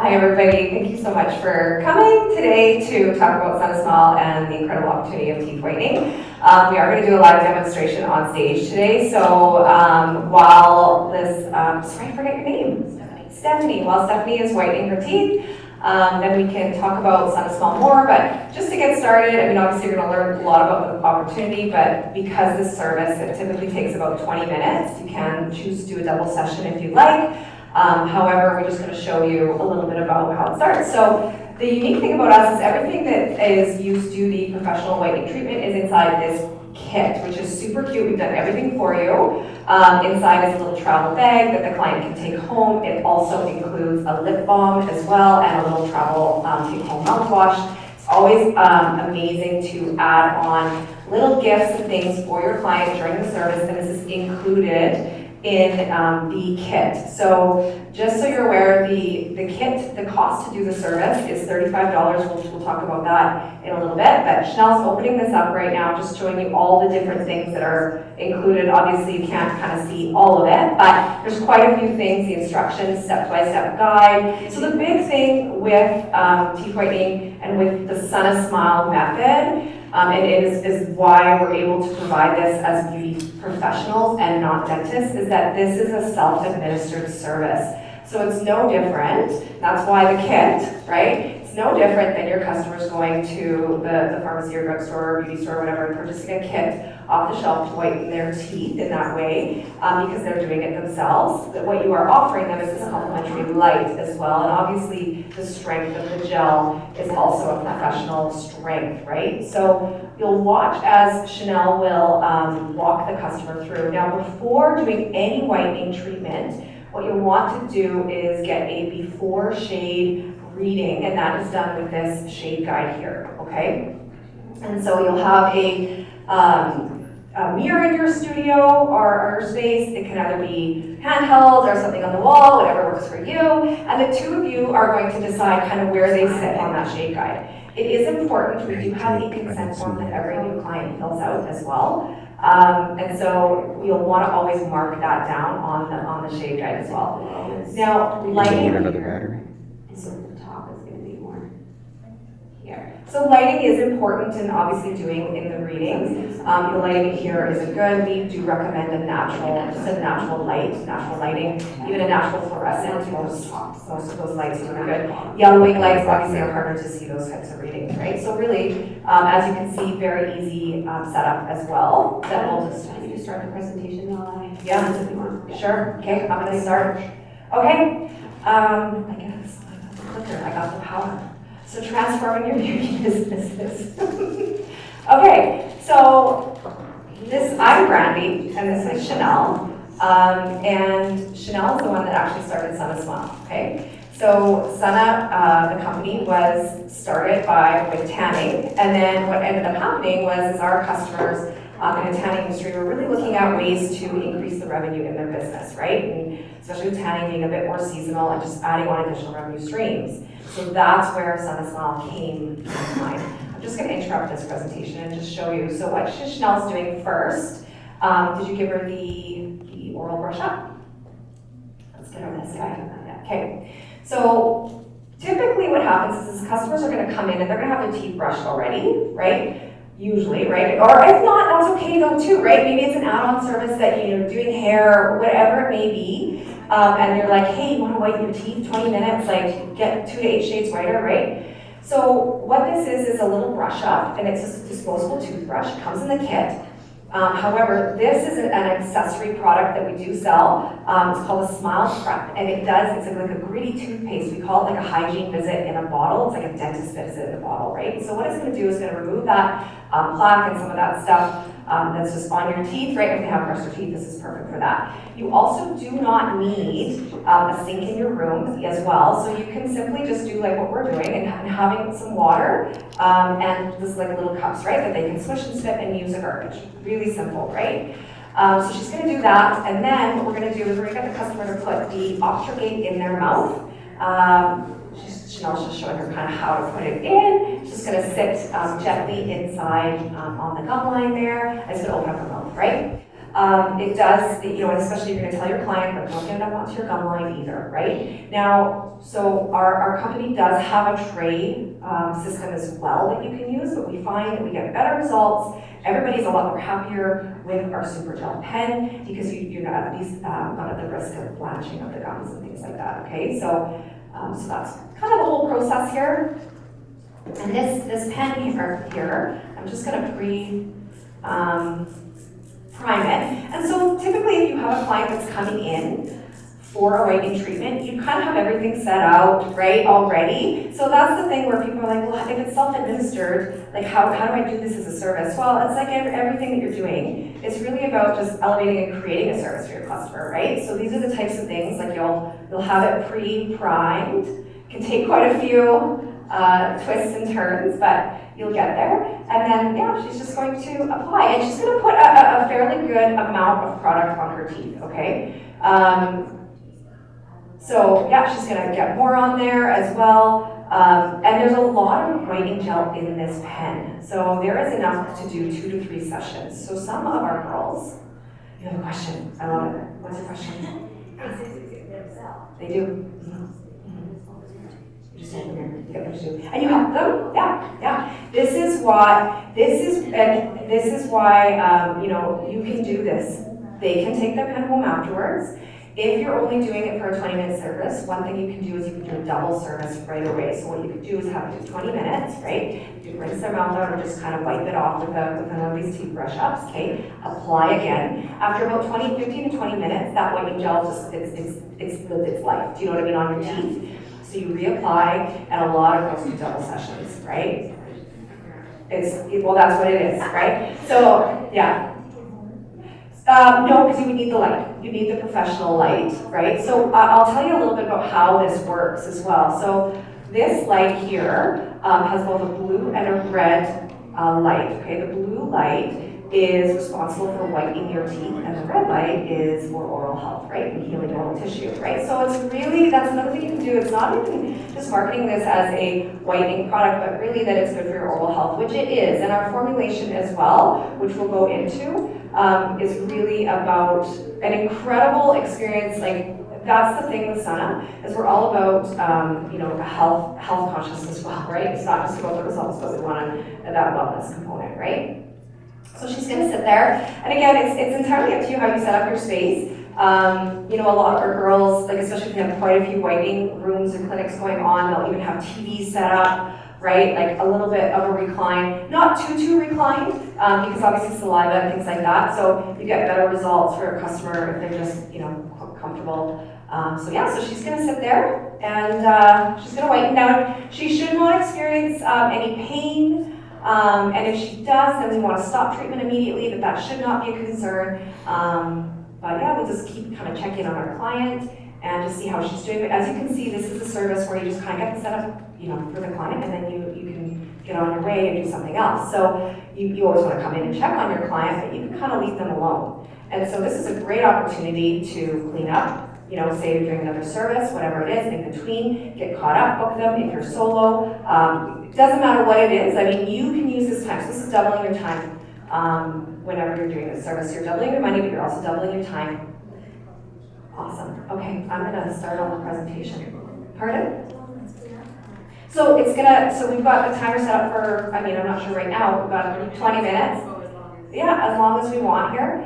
Hi everybody, thank you so much for coming today to talk about SunnaSmile and the incredible opportunity of teeth whitening. We are going to do a live demonstration on stage today, so while this, sorry I forget your name. Stephanie. While Stephanie is whitening her teeth, then we can talk about SunnaSmile more, but just to get started, I mean obviously you're going to learn a lot about the opportunity, but because this service, it typically takes about 20 minutes, you can choose to do a double session if you'd like. However, we're just going to show you a little bit about how it starts. So the unique thing about us is everything that is used to the professional whitening treatment is inside this kit, which is super cute. We've done everything for you. Inside is a little travel bag that the client can take home. It also includes a lip balm as well and a little travel take-home mouthwash. It's always amazing to add on little gifts and things for your client during the service, and this is included in the kit. So just so you're aware, the kit, the cost to do the service is $35. We'll talk about that in a little bit, but Chanel's opening this up right now, just showing you all the different things that are included. Obviously you can't kind of see all of it, but there's quite a few things, the instructions, step-by-step guide. So the big thing with teeth whitening and with the SunnaSmile method, and it is why we're able to provide this as beauty professionals and not dentists, is that this is a self-administered service. So it's no different. That's why the kit, right? It's no different than your customers going to the pharmacy or drugstore or beauty store or whatever and purchasing a kit off the shelf to whiten their teeth in that way because they're doing it themselves. But what you are offering them is this complimentary light as well. And obviously the strength of the gel is also a professional strength, right? So you'll watch as Chanel will walk the customer through. Now before doing any whitening treatment, what you'll want to do is get a before shade reading, and that is done with this shade guide here, okay? And so you'll have a mirror in your studio or your space. It can either be handheld or something on the wall, whatever works for you. And the two of you are going to decide kind of where they sit on that shade guide. It is important, we do have a consent form that every new client fills out as well. And so you'll want to always mark that down on the shade guide as well. Now, lighting. You need another battery? So the top is going to be more here. So lighting is important and obviously doing in the readings. The lighting here isn't good. We do recommend a natural light, natural lighting, even a natural fluorescent. Most of those lights are really good. Yellowing lights obviously are harder to see those types of readings, right? So really, as you can see, very easy setup as well. That will just You start the presentation now. Yeah, sure. Okay, I'm gonna start. Okay, I guess I got the clicker, I got the power. So transforming your beauty businesses. Okay, so I'm Brandy, and this is Chanel. And Chanel is the one that actually started SunnaSmile, okay? So Sunna, the company, was started with tanning, and then what ended up happening was our customers in the tanning industry were really looking at ways to increase the revenue in their business, right? And especially with tanning being a bit more seasonal and just adding on additional revenue streams. So that's where SunnaSmile came to mind. I'm just going to interrupt this presentation and just show you. So what Chanel's doing first, did you give her the oral brush up? Let's get her this guy. Okay. So typically what happens is customers are going to come in and they're going to have their teeth brushed already, right? Usually, right? Or if not, that's okay though too, right? Maybe it's an add-on service that you're doing hair, whatever it may be, and you're like, hey, you want to whiten your teeth 20 minutes, like get 2 to 8 shades whiter, right? So what this is a little brush up, and it's a disposable toothbrush. It comes in the kit. However, this is an accessory product that we do sell. It's called a Smile Prep, and it's like a gritty toothpaste. We call it like a hygiene visit in a bottle. It's like a dentist visit in a bottle, right? So what it's going to do is going to remove that plaque and some of that stuff that's just on your teeth, right? If you have brushed your teeth, this is perfect for that. You also do not need a sink in your room as well, so you can simply just do like what we're doing and having some water and just like little cups, right? That they can swish and spit and use a garbage. Really simple, right? So she's going to do that, and then what we're going to do is we're going to get the customer to put the Optrogate in their mouth. Chanel's just showing her kind of how to put it in. She's just going to sit gently inside on the gum line there. And it's going to open up her mouth, right? It does, and especially you're going to tell your client, but don't get it up onto your gum line either, right? Now, So our company does have a tray system as well that you can use, but we find that we get better results. Everybody's a lot more happier with our super gel pen because you're not at least not at the risk of blanching of the gums and things like that, okay? So that's kind of the whole process here. And this pen here, I'm just gonna prime it. And so typically if you have a client that's coming in for a whitening treatment, you kind of have everything set out, right, already. So that's the thing where people are like, well, if it's self-administered, like how do I do this as a service? Well, it's like everything that you're doing. It's really about just elevating and creating a service for your customer, right? So these are the types of things, like you'll have it pre-primed. Can take quite a few twists and turns, but you'll get there. And then, yeah, she's just going to apply. And she's going to put a fairly good amount of product on her teeth, okay? So, yeah, she's going to get more on there as well. And there's a lot of whitening gel in this pen. So there is enough to do 2 to 3 sessions. So some of our girls, you have a question. I love it. What's your question? They do. Just open here. Get what to do. And you help them? Yeah. This is why, you know, you can do this. They can take their pen home afterwards. If you're only doing it for a 20-minute service, one thing you can do is you can do a double service right away. So what you could do is have it do 20 minutes, right? You can rinse their mouth out or just kind of wipe it off with one of these teeth brush ups, okay? Apply again. After about 15 to 20 minutes, that whitening gel just, it's lived its life. Do you know what I mean, on your teeth? So you reapply, and a lot of girls do double sessions, right? Well, that's what it is, right? So, yeah. No, because you would need the light. You need the professional light, right? So I'll tell you a little bit about how this works as well. So this light here has both a blue and a red light, okay? The blue light is responsible for whitening your teeth, and the red light is for oral health, right, and healing oral tissue, right? So it's really, that's another thing you can do. It's not even just marketing this as a whitening product, but really that it's good for your oral health, which it is. And our formulation as well, which we'll go into, is really about an incredible experience. Like, that's the thing with Sunna, is we're all about, you know, health conscious as well, right? It's not just about the results, but we want that wellness component, right? So she's going to sit there, and again, it's entirely up to you how you set up your space. You know, a lot of our girls, like especially if they have quite a few whitening rooms or clinics going on, they'll even have TVs set up, right? Like a little bit of a recline, not too reclined, because obviously saliva and things like that. So you get better results for a customer if they're just, you know, comfortable. So yeah, so she's going to sit there, and she's going to whiten down. She should not experience any pain. And if she does, then we want to stop treatment immediately, but that should not be a concern. But yeah, we'll just keep kind of checking on our client and just see how she's doing. But as you can see, this is a service where you just kind of get the setup, you know, for the client, and then you can get on your way and do something else. So you always want to come in and check on your client, but you can kind of leave them alone. And so this is a great opportunity to clean up. You know, say you're doing another service, whatever it is, in between, get caught up, book them. If you're solo, it doesn't matter what it is. I mean, you can use this time. So this is doubling your time whenever you're doing this service. You're doubling your money, but you're also doubling your time. Awesome. Okay, I'm gonna start on the presentation. Pardon? So we've got the timer set up for, I mean, I'm not sure right now, about 20 minutes. Yeah, as long as we want here.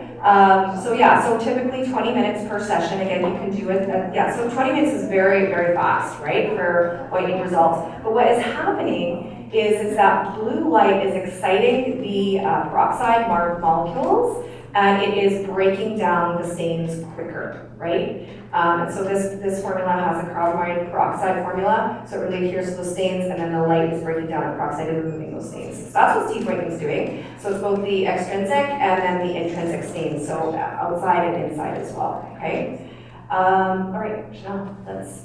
So typically 20 minutes per session. Again, you can do it, so 20 minutes is very, very fast, right, for whitening results. But what is happening is that blue light is exciting the peroxide molecules, and it is breaking down the stains quicker, right? And so this formula has a carbamide peroxide formula, so it really adheres to those stains, and then the light is breaking down the peroxide and removing those stains. So that's what teeth whitening is doing. So it's both the extrinsic and then the intrinsic stains, so outside and inside as well, okay? All right, Chanel, let's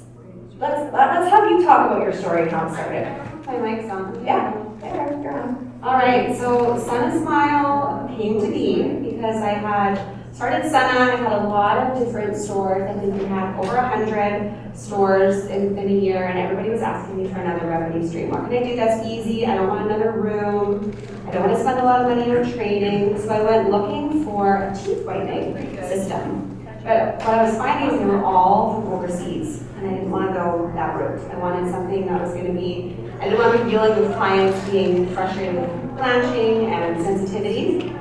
have you talk about your story and how it started. My mic's on. Yeah, there, you're on. All right, so SunnaSmile came to be because I had started Sunna. I had a lot of different stores. I think we had over 100 stores in a year, and everybody was asking me for another revenue stream. What can I do that's easy? I don't want another room. I don't want to spend a lot of money on training. So I went looking for a teeth whitening system. But what I was finding is they were all from overseas, and I didn't want to go go that route. I wanted something that was going to be, I didn't want to be dealing with clients being frustrated with blanching and sensitivities.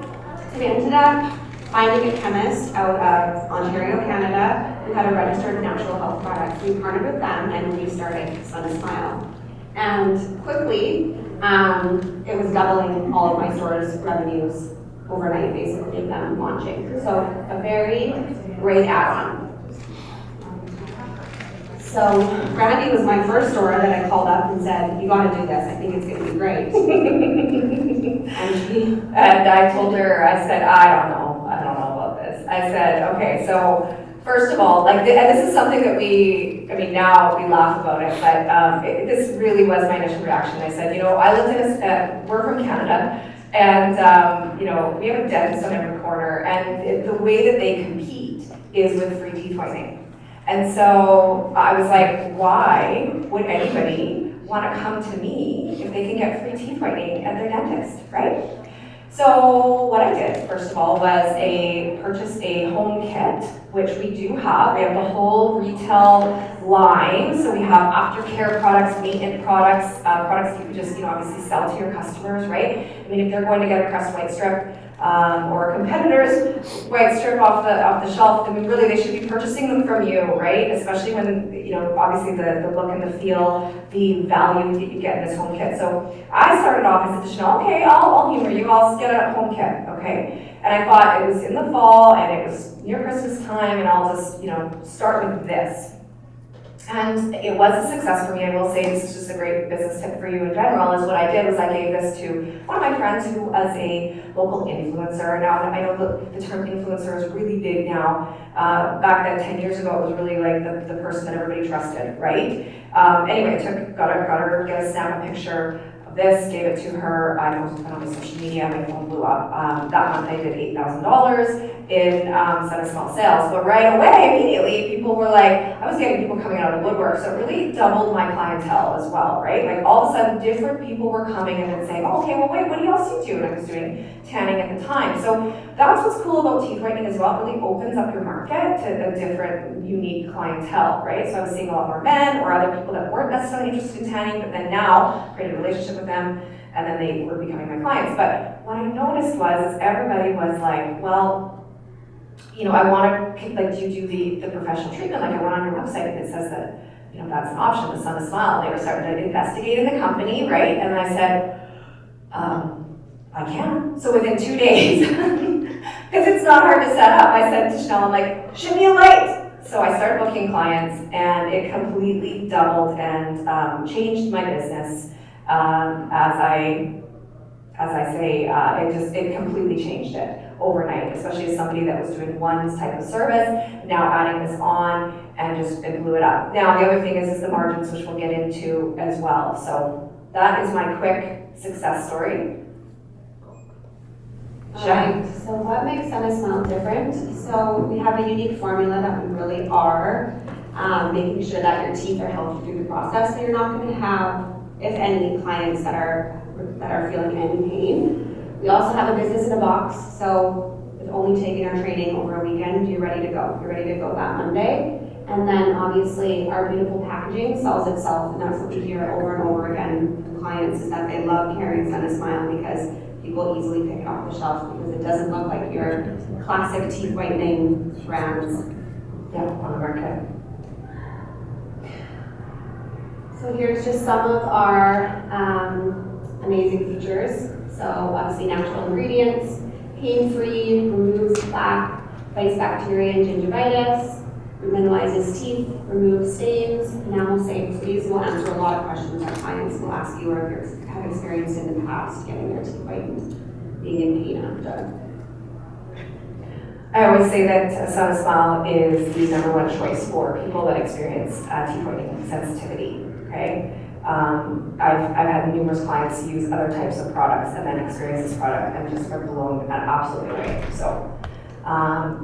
So we ended up finding a chemist out of Ontario, Canada, who had a registered natural health product. We partnered with them and we started SunnaSmile. And quickly, it was doubling all of my store's revenues overnight, basically, of them launching. So a very great add-on. So Brandy was my first store that I called up and said, you gotta do this, I think it's gonna be great. And I told her, I said, I don't know about this. I said, okay, so first of all, and this is something that now we laugh about it, but this really was my initial reaction. I said, I lived in we're from Canada, and we have a dentist on every corner, and the way that they compete is with free teeth whitening. And so I was like, why would anybody want to come to me if they can get free teeth whitening at their dentist, right? So what I did, first of all, was purchase a home kit, which we do have. We have the whole retail line. So we have aftercare products, maintenance products, products you can just, obviously sell to your customers, right? I mean, if they're going to get a Crest white strip, or a competitor's white strip off the shelf, I mean, really they should be purchasing them from you, right? Especially when, obviously the look and the feel, the value that you get in this home kit. So I started off as additional, okay, I'll humor you, I'll get a home kit, okay? And I thought it was in the fall and it was near Christmas time and I'll just, start with this. And it was a success for me. I will say this is just a great business tip for you in general, is what I did was I gave this to one of my friends who was a local influencer. Now, I know the term influencer is really big now. Back then, 10 years ago, it was really like the person that everybody trusted, right? Anyway, got her to get a snap a picture of this, gave it to her. I posted it on my social media, my phone blew up. That month I did $8,000 in SunnaSmile sales. But right away, immediately, people were like, I was getting people coming out of the woodwork, so it really doubled my clientele as well, right? Like all of a sudden, different people were coming in and saying, oh, okay, well wait, what else do you do? And I was doing tanning at the time. So that's what's cool about teeth whitening as well. It really opens up your market to a different, unique clientele, right? So I was seeing a lot more men or other people that weren't necessarily interested in tanning, but then now created a relationship with them, and then they were becoming my clients. But what I noticed was everybody was like, well, I want to, like, do you do the professional treatment? Like, I went on your website and it says that, that's an option, the SunnaSmile. They were starting to investigate in the company, right? And I said, I can. So within 2 days, because it's not hard to set up, I said to Chanel, I'm like, shoot me a light. So I started booking clients and it completely doubled and changed my business. As I say, it completely changed it overnight, especially as somebody that was doing one type of service, now adding this on, and it blew it up. Now, the other thing is the margins, which we'll get into as well. So that is my quick success story. Alright, so what makes SunnaSmile different? So we have a unique formula that we really are making sure that your teeth are healthy through the process, so you're not going to have, if any, clients that are feeling any pain. We also have a business in a box, so with only taking our training over a weekend, you're ready to go. You're ready to go that Monday. And then obviously our beautiful packaging sells itself, and that's what we hear over and over again from clients, is that they love carrying SunnaSmile because people easily pick it off the shelf because it doesn't look like your classic teeth whitening brands. Yeah, on the market. So here's just some of our amazing features. So obviously natural ingredients, pain-free, removes plaque, fights bacteria and gingivitis, minimizes teeth, removes stains, enamel stains. So these will answer a lot of questions that clients will ask you or if you have experienced in the past getting their teeth whitened, being in pain after. I always say that SunnaSmile is the #1 choice for people that experience teeth whitening sensitivity, okay? I've had numerous clients use other types of products and then experience this product and just are blown absolutely away. So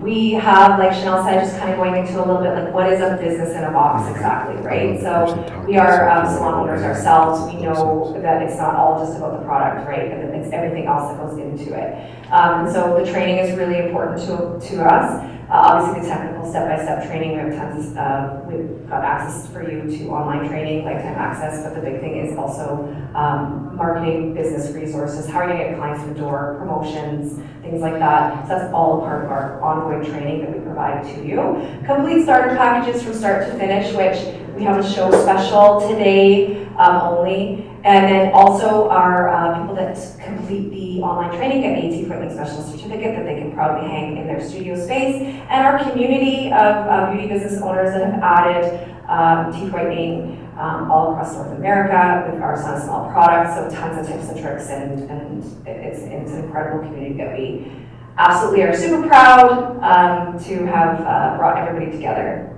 we have, like Chanel said, just kind of going into a little bit like what is a business in a box exactly, right? So we are salon owners ourselves. We know that it's not all just about the product, right? And it's everything else that goes into it. And so the training is really important to us. Obviously, the technical step-by-step training, we have tons of, we've got access for you to online training, lifetime access, but the big thing is also marketing, business resources, how are you going to get clients in the door, promotions, things like that. So that's all part of our ongoing training that we provide to you. Complete starter packages from start to finish, which we have a show special today only. And then also our people that complete the online training get an AT Whitening Specialist Certificate that they can proudly hang in their studio space. And our community of beauty business owners that have added teeth whitening all across North America with our SunnaSmile products. So tons of tips and tricks, and it's an incredible community that we absolutely are super proud to have brought everybody together.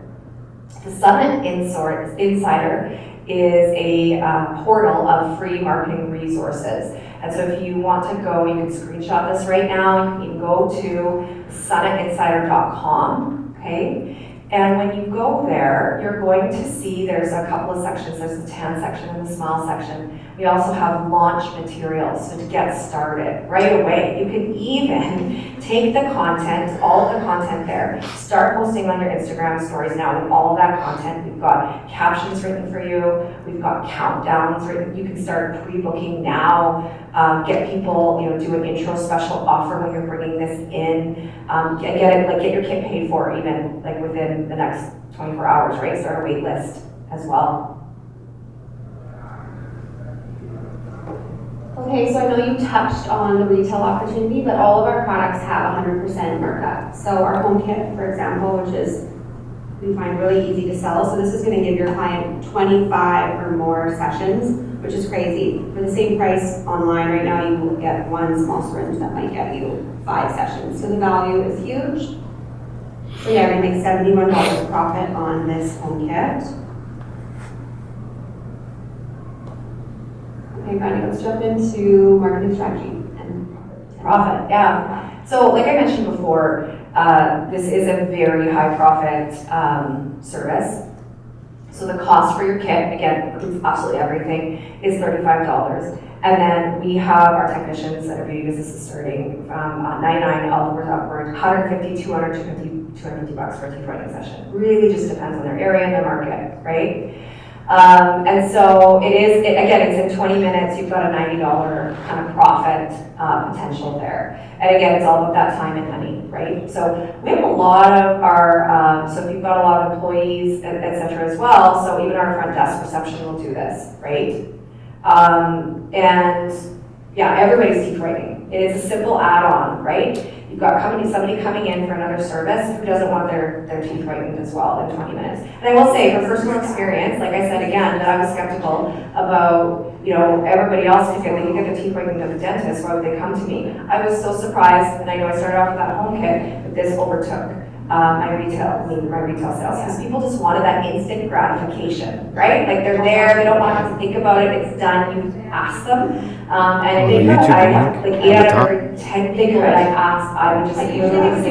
The SunnaInsider is a portal of free marketing resources. And so if you want to go, you can screenshot this right now. You can go to SunnaInsider.com, okay? And when you go there, you're going to see there's a couple of sections. There's the tan section and the smile section. We also have launch materials, so to get started right away. You can even take the content, all of the content there, start posting on your Instagram stories now with all of that content. We've got captions written for you. We've got countdowns written. You can start pre-booking now. Get people, do an intro special offer when you're bringing this in. Get your kit paid for even within the next 24 hours, right? Start a wait list as well. Okay, so I know you touched on the retail opportunity, but all of our products have 100% markup. So our home kit, for example, which is we find really easy to sell. So this is going to give your client 25 or more sessions, which is crazy. For the same price online right now, you will get one small syringe that might get you 5 sessions. So the value is huge. So yeah, we're going to make $71 profit on this home kit. Okay, Brandy, let's jump into marketing strategy and profit. Yeah. So like I mentioned before, this is a very high profit service. So the cost for your kit, again, includes absolutely everything, is $35. And then we have our technicians that are beauty businesses starting from $99 all the way upwards, $150, $200, $250 for a teeth whitening session. Really just depends on their area and their market, right? And so it's in 20 minutes, you've got a $90 kind of profit potential there. And again, it's all about that time and money, right? So we have a lot of our, so if you've got a lot of employees, et cetera as well, so even our front desk reception will do this, right? And yeah, everybody's teeth whitening. It is a simple add-on, right? You've got somebody coming in for another service who doesn't want their teeth whitened as well in 20 minutes. And I will say, from personal experience, like I said again, that I was skeptical about, everybody else they can get their teeth whitened at the dentist, why would they come to me? I was so surprised, and I know I started off with that home kit, but this overtook my retail sales, because people just wanted that instant gratification, right? Like they're there, they don't want to have to think about it, it's done, you ask them. And if they could, like 8 out of every 10 people that I asked, I would just literally say,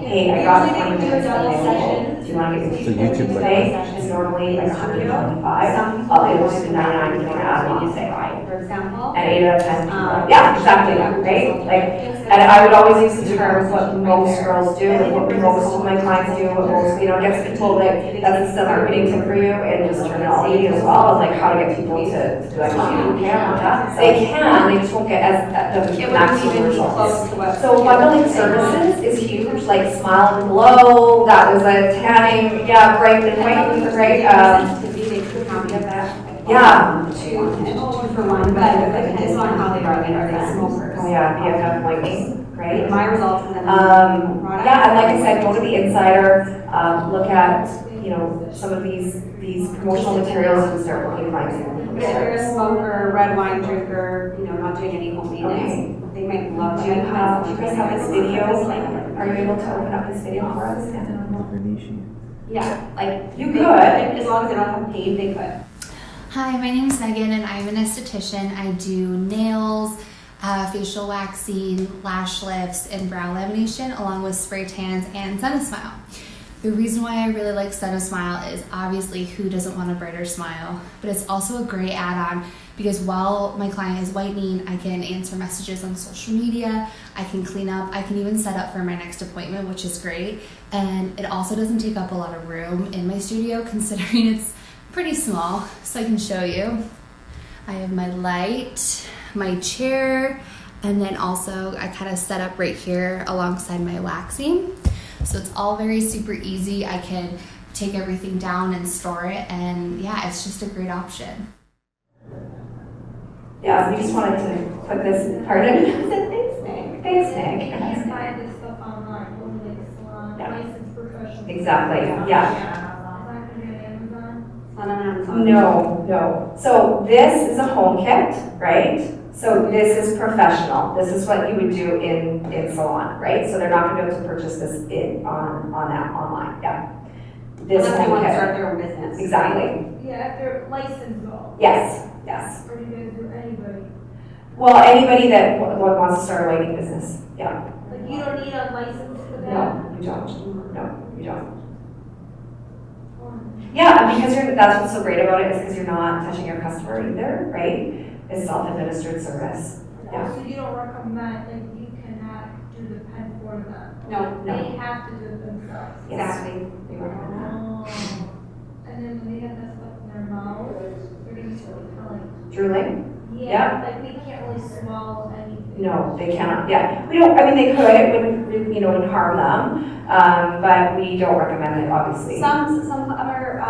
hey, I got 20 minutes available. Do you want to get your teeth whitened today? It's normally like $125. It was $99 if you want to add on, say, for example. and 8 out of 10 people. Yeah, exactly, right? And I would always use the term what most girls do, and what most of my clients do, what most, gets people that's the marketing tip for you, and just terminology as well, is like how to get people to do like, okay, I want that. They can, they just won't get the maximum results. So bundling services is huge, like Smile and Glow, that was a tanning, brighten, right? Yeah. Two for one, but it depends on how they are smokers. Oh yeah, BFF whitening, right? My results and then yeah, and like I said, go to the Insider, look at some of these promotional materials and start looking if you're a smoker, red wine drinker, not doing any home maintenance, they might love do you guys have this video? Are you able to open up this video for us? Yeah, like you could. As long as they don't have pain, they could. Hi, my name is Megan and I'm an esthetician. I do nails, facial waxing, lash lifts, and brow lamination along with spray tans and SunnaSmile. The reason why I really like SunnaSmile is obviously who doesn't want a brighter smile, but it's also a great add-on because while my client is whitening, I can answer messages on social media, I can clean up, I can even set up for my next appointment, which is great. And it also doesn't take up a lot of room in my studio considering it's pretty small. So I can show you. I have my light, my chair, and then also I kind of set up right here alongside my waxing. So it's all very super easy. I can take everything down and store it, and yeah, it's just a great option. Yeah, we just wanted to put this part in. Thanks, Nick. Thanks, Nick. You can't buy this stuff online, only like salon, Yeah. licensed professional. Exactly, yeah. Is that gonna be on Amazon? It's not on Amazon. No. So this is a home kit, right? So this is professional. This is what you would do in salon, right? So they're not gonna be able to purchase this on that online, yeah. This Unless they home want to kit. start their own business. Exactly. Yeah, if they're licensed though. Yes. Or do you guys do anybody? Well, anybody that wants to start a whitening business, yeah. Like you don't need a license for that? No, you don't. No, you don't. Yeah, because that's what's so great about it is because you're not touching your customer either, right? It's self-administered service. Yeah. So you don't recommend, like you cannot do the pen for them? No. They have to do it themselves? Exactly. We recommend that. Oh. And then when they have that stuff in their mouth, they're gonna start like. Drooling? Yeah, like they can't really swallow anything. No, they cannot. Yeah, we don't. I mean, they could. It wouldn't harm them, but we don't recommend it, obviously. Some other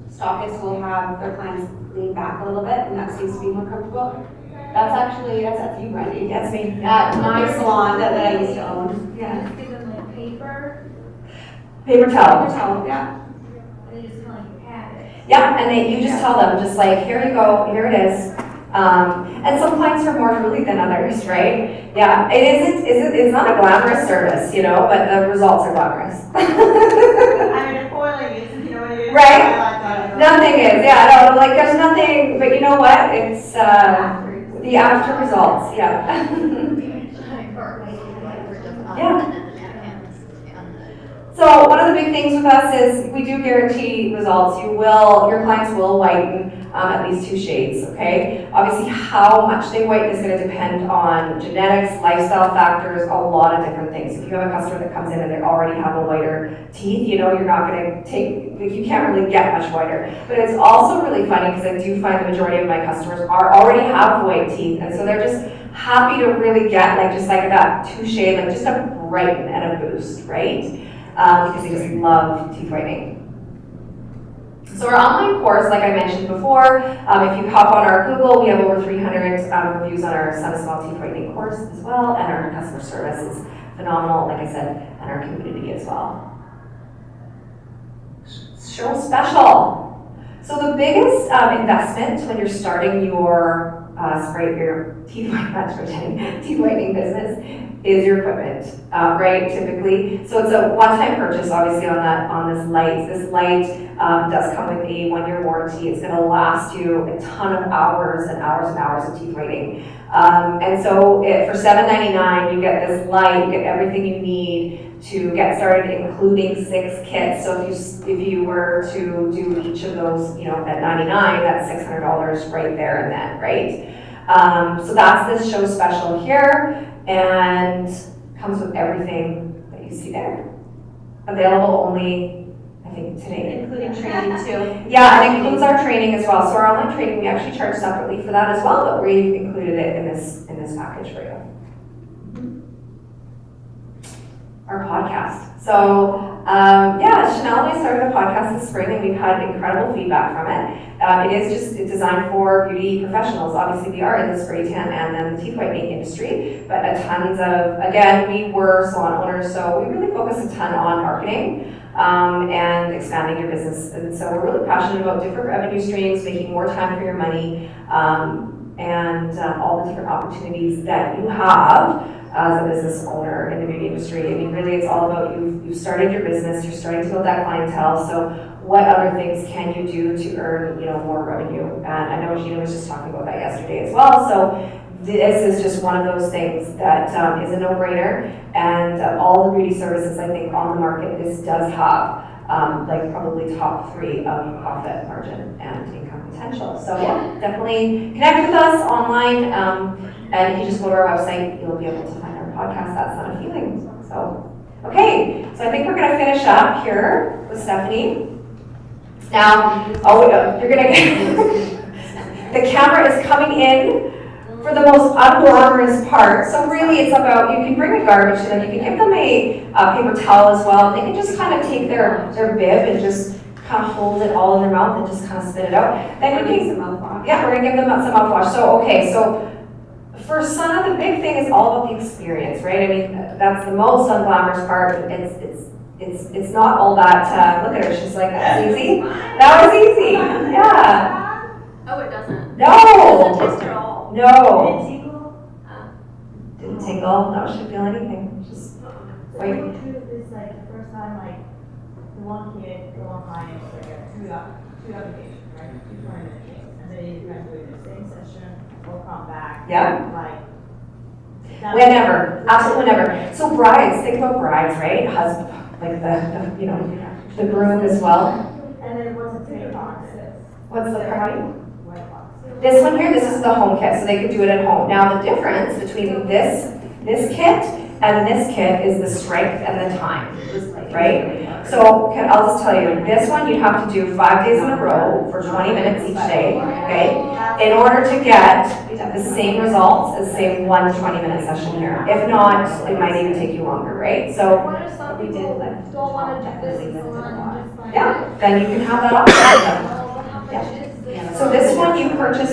stockists will have their clients lean back a little bit, and that seems to be more comfortable. That's you, Brandy. That's me. At my salon that I used to own. Yeah, just give them like paper, Paper towel. Towel, yeah. and they just kind of like pat it. Yeah, and you just tell them, just like, here you go, here it is. And some clients are more drooly than others, right? Yeah, it's not a glamorous service, but the results are glamorous. I mean, foiling is, you know what it is? Right? I like that. Nothing is, yeah, no, like there's nothing, but you know what? It's the after results, yeah. Yeah. So one of the big things with us is we do guarantee results. Your clients will whiten at least 2 shades, okay? Obviously, how much they whiten is going to depend on genetics, lifestyle factors, a lot of different things. If you have a customer that comes in and they already have a whiter teeth, you're not going to you can't really get much whiter. But it's also really funny because I do find the majority of my customers already have white teeth, and so they're just happy to really get just like that 2 shade, like just a brighten and a boost, right? Because they just love teeth whitening. So our online course, like I mentioned before, if you hop on our Google, we have over 300 reviews on our SunnaSmile teeth whitening course as well, and our customer service is phenomenal, like I said, and our community as well. Show special. So the biggest investment when you're starting your teeth whitening business is your equipment, right? Typically, so it's a one-time purchase. Obviously, on this light. This light does come with a 1-year warranty. It's going to last you a ton of hours and hours and hours of teeth whitening. And so for $7.99, you get this light. You get everything you need to get started, including 6 kits. So if you were to do each of those, at $99, that's $600 right there and then, right? So that's this show special here, and comes with everything that you see there. Available only, I think, today. Including training too. Yeah, and it includes our training as well. So our online training, we actually charge separately for that as well, but we've included it in this package for you. Our podcast. So Chanel and I started a podcast this spring, and we've had incredible feedback from it. It's designed for beauty professionals. Obviously, we are in the spray tan and then the teeth whitening industry, but we were salon owners, so we really focus a ton on marketing and expanding your business. And so we're really passionate about different revenue streams, making more time for your money, and all the different opportunities that you have as a business owner in the beauty industry. I mean, really, it's all about you've started your business, you're starting to build that clientele, so what other things can you do to earn, more revenue? And I know Gina was just talking about that yesterday as well, so this is just one of those things that is a no-brainer, and all the beauty services I think on the market, this does have like probably top 3 of profit margin and income potential. So yeah, definitely connect with us online, and if you just go to our website, you'll be able to find our podcast, That's Not a Feeling. So, okay, so I think we're gonna finish up here with Stephanie. Now, you're gonna get, the camera is coming in for the most unglamorous part. So really it's about, you can bring a garbage to them, you can give them a paper towel as well. They can just kind of take their bib and just kind of hold it all in their mouth and just kind of spit it out. Then we can, yeah, we're gonna give them some mouthwash. So, okay, so for Sunna, the big thing is all about the experience, right? I mean, that's the most unglamorous part. It's not all that, look at her, she's like, that's easy. That was easy, yeah. Oh, it doesn't? No. It doesn't taste at all? No. Didn't tingle, no, she didn't feel anything, just wait. The truth is like the first time, like the one kid, the one client, like two applications, right? 2 20-minute things, and then you guys do the same session, or come back. Yeah. Like. Whenever, absolutely whenever. So brides, think about brides, right? Husband, like the you know, the groom as well. And then what's the three box? What's the party? White box. This one here, this is the home kit, so they could do it at home. Now the difference between this kit and this kit is the strength and the time, right? So I'll just tell you, this one you have to do 5 days in a row for 20 minutes each day, okay? In order to get the same results as say one 20-minute session here. If not, it might even take you longer, right? So What if some people don't want to do this in salon and just like? yeah, then you can have that option. Well, how much is this? So this one you purchase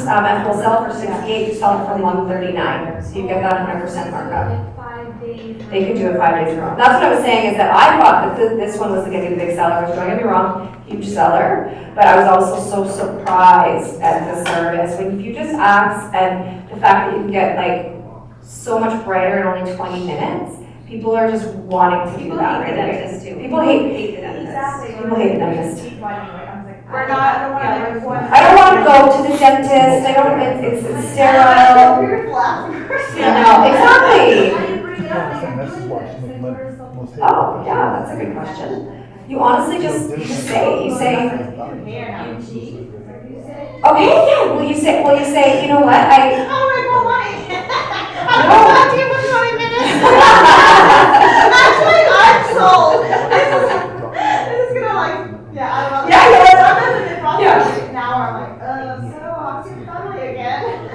at wholesale for $68, you sell it for $139, so you get that 100% markup. Like 5 days. They could do it 5 days in a row. That's what I was saying, is that I thought that this one was going to be the big seller. Don't get me wrong, huge seller, but I was also so surprised at the service. When you just ask, and the fact that you can get like so much brighter in only 20 minutes, people are just wanting to do that right away. People hate the dentist. Exactly. People hate the dentist. We're not, I don't want to go to the dentist. I don't. It's sterile. No, exactly. I didn't bring it up, Yeah, you're that's doing why this, some like, men- what are some- most hate Oh, yeah, that's a good question. You honestly just say, you say, okay, yeah. Will you say, you know what?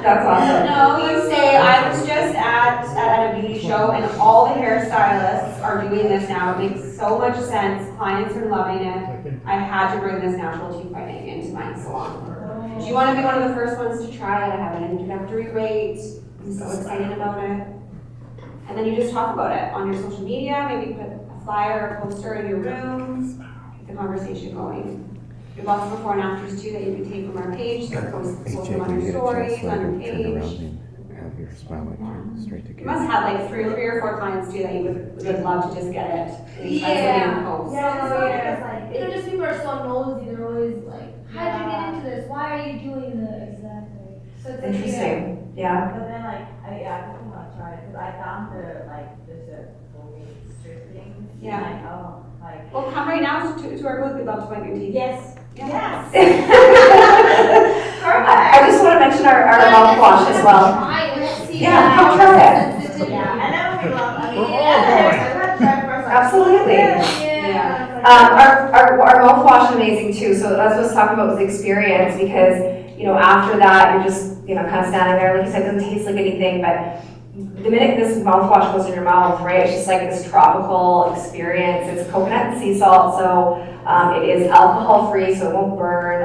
That's awesome. No, you say, I was just at a beauty show and all the hairstylists are doing this now. It makes so much sense. Clients are loving it. I had to bring this natural teeth whitening into my salon. Do you want to be one of the first ones to try it? I have an introductory rate. I'm so excited about it. And then you just talk about it on your social media, maybe put a flyer or poster in your room, get the conversation going. We have lots of before and afters too that you can take from our page, so post them on your stories, on your page. Have your smile like turn straight to You must have like three or four clients too that you would love to just get it. And that's what you post. Yeah, you know, just people are so nosy, they're always like, how'd you get into this? Why are you doing this? Exactly. So it's like, Interesting. Yeah. But then like, I definitely want to try it, because I found there's a strip thing. Yeah. Like, oh, like. Well, come right now to our booth, we'd love to whiten your teeth. Yes. Yes. I just want to mention our mouthwash as well. Try it, let's see. Yeah, come try it. Yeah, and that would be love. I mean, We're all yeah, I tried first. Like, Absolutely. yeah. Our mouthwash amazing too. So that's what I was talking about, was the experience, because after that you're just kind of standing there, like you said, it doesn't taste like anything, but the minute this mouthwash goes in your mouth, right, it's just like this tropical experience. It's coconut and sea salt, so it is alcohol free, so it won't burn.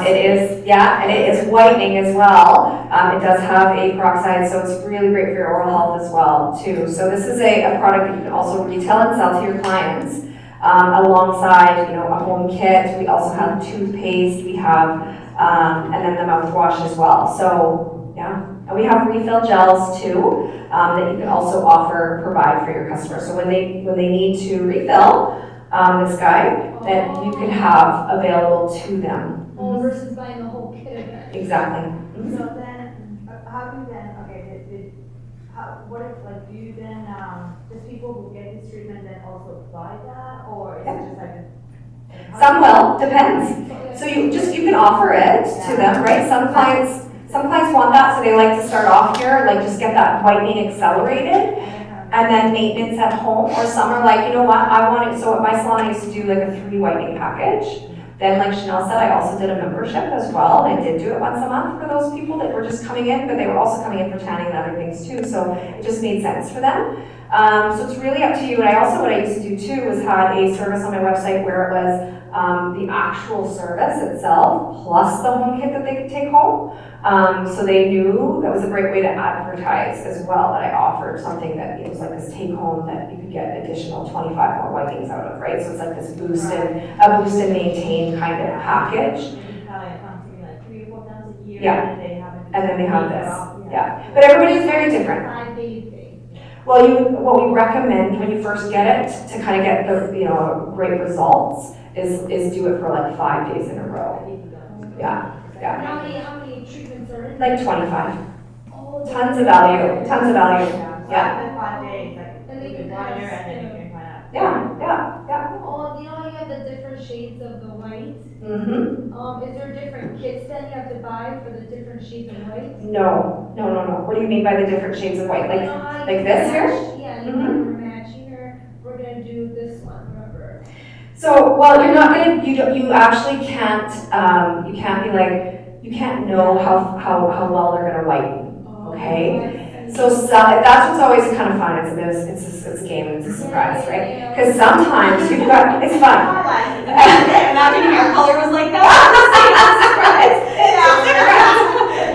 It is whitening as well. It does have a peroxide, so it's really great for your oral health as well too. So this is a product that you can also retail and sell to your clients alongside a home kit. We also have toothpaste. We have and then the mouthwash as well. So yeah. And we have refill gels too, that you can also provide for your customers. So when they need to refill this guy, that you can have available to them. Versus buying the whole kit again. Exactly. So then, how do you then, okay, what if, like, do you then, just people who get this treatment then also apply that, or is it just like? Some will, depends. So you can offer it to them, right? Some clients want that, so they like to start off here, like just get that whitening accelerated, and then maintenance at home. Or some are like, you know what, I want it. So at my salon, I used to do like a 3 whitening package. Then, like Chanel said, I also did a membership as well. I did do it once a month for those people that were just coming in, but they were also coming in for tanning and other things too. So it just made sense for them. So it's really up to you. And what I used to do too was had a service on my website where it was the actual service itself plus the home kit that they could take home. So they knew that was a great way to advertise as well, that I offered something that it was like this take home that you could get additional 25 more whitenings out of, right? So it's like this a boost and maintain kind of package. Probably comes to me like 3 or 4 times a year. Yeah. And then they have this. Yeah. But everybody is very different. 5-day thing. Well, what we recommend when you first get it to kind of get the great results is do it for like 5 days in a row. Yeah. And how many treatments are in? Like 25. Oh, Tons of value. Yeah. 5 days, like, And they you can can water kind of and then you can find out. Yeah. Oh, you know how you have the different shades of the white? Mm-hmm. Is there different kits then you have to buy for the different shades of white? No. What do you mean by the different shades of white? You know how Like you this here? match? Yeah, you know we're matching her. We're gonna do this one, remember? So, well, you're not gonna, you actually can't, you can't be like, you can't know how well they're gonna whiten, okay? So that's what's always kind of fun. It's a game and it's a surprise, right? Because sometimes you've got, it's fun. Imagine your hair color was like that.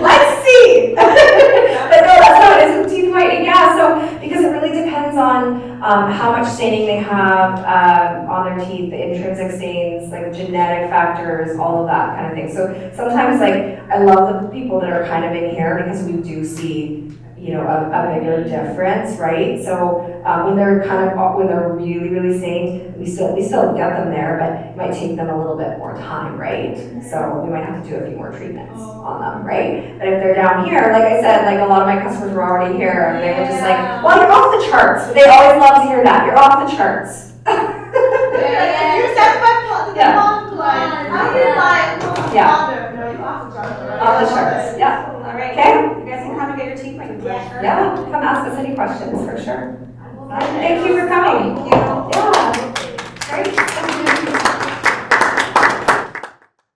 Let's see. But no, that's how it is with teeth whitening. Yeah, so because it really depends on how much staining they have on their teeth, the intrinsic stains, like genetic factors, all of that kind of thing. So sometimes, like, I love the people that are kind of in here because we do see, a bigger difference, right? So when they're really, really stained, we still get them there, but it might take them a little bit more time, right? So we might have to do a few more treatments on them, right? But if they're down here, like I said, like a lot of my customers were already here, and they were just like, well, you're off the charts. They always love to hear that. You're off the charts. You're set by the mom line. How do you buy? Yeah. No, you're off the charts. Off the charts, yeah. All right. Okay? You guys can come and get your teeth whitened. Yeah, come ask us any questions for sure. Well, Thank you for coming. Thank you.